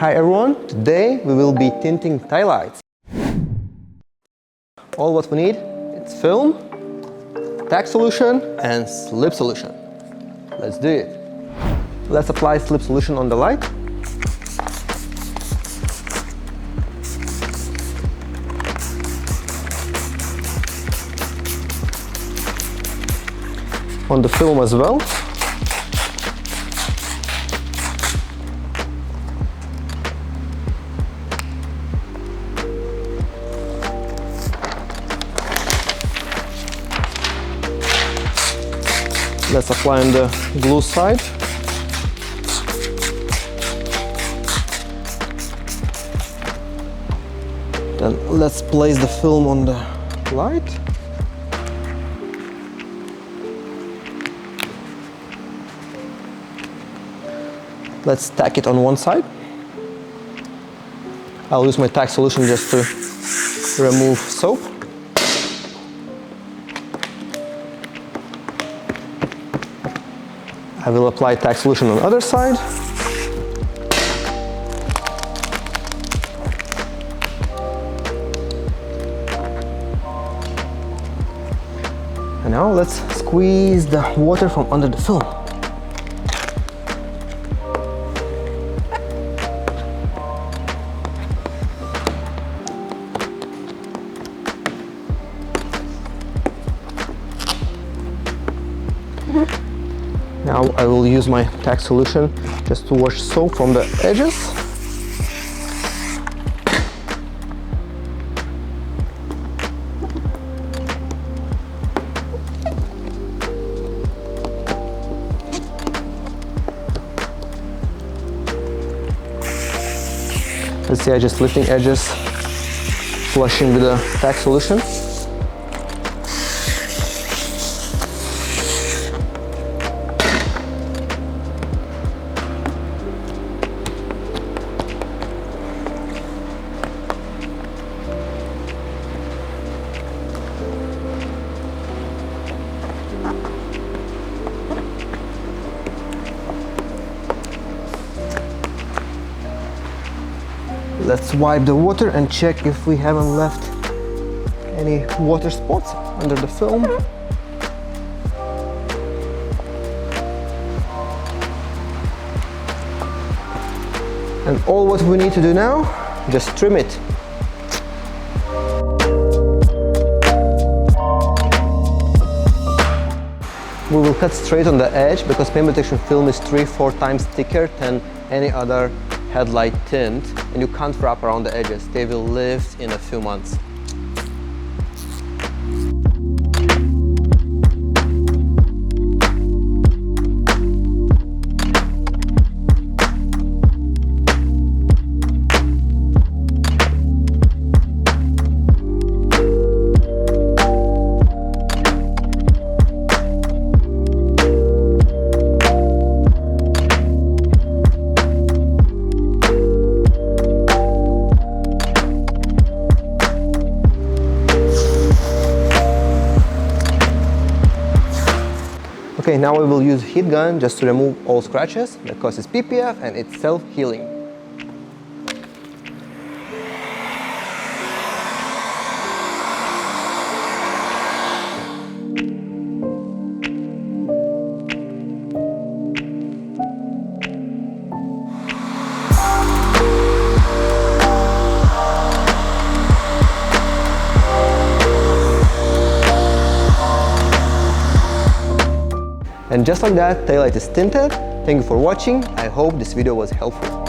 Hi everyone, today we will be tinting taillights. All what we need, it's film, tack solution and slip solution. Let's do it. Let's apply slip solution on the light. On the film as well. Let's apply on the glue side. Then let's place the film on the light. Let's tack it on one side. I'll use my tack solution just to remove soap. I will apply tack solution on the other side. And now let's squeeze the water from under the film. Now I will use my tack solution just to wash soap from the edges. Let's see, I just lifting edges, flushing with the tack solution. Let's wipe the water and check if we haven't left any water spots under the film. And all what we need to do now, just trim it. We will cut straight on the edge because paint protection film is 3-4 times thicker than any other headlight tint, and you can't wrap around the edges. They will lift in a few months. Okay, now we will use heat gun just to remove all scratches because it's PPF and it's self-healing. And just like that, taillight is tinted. Thank you for watching. I hope this video was helpful.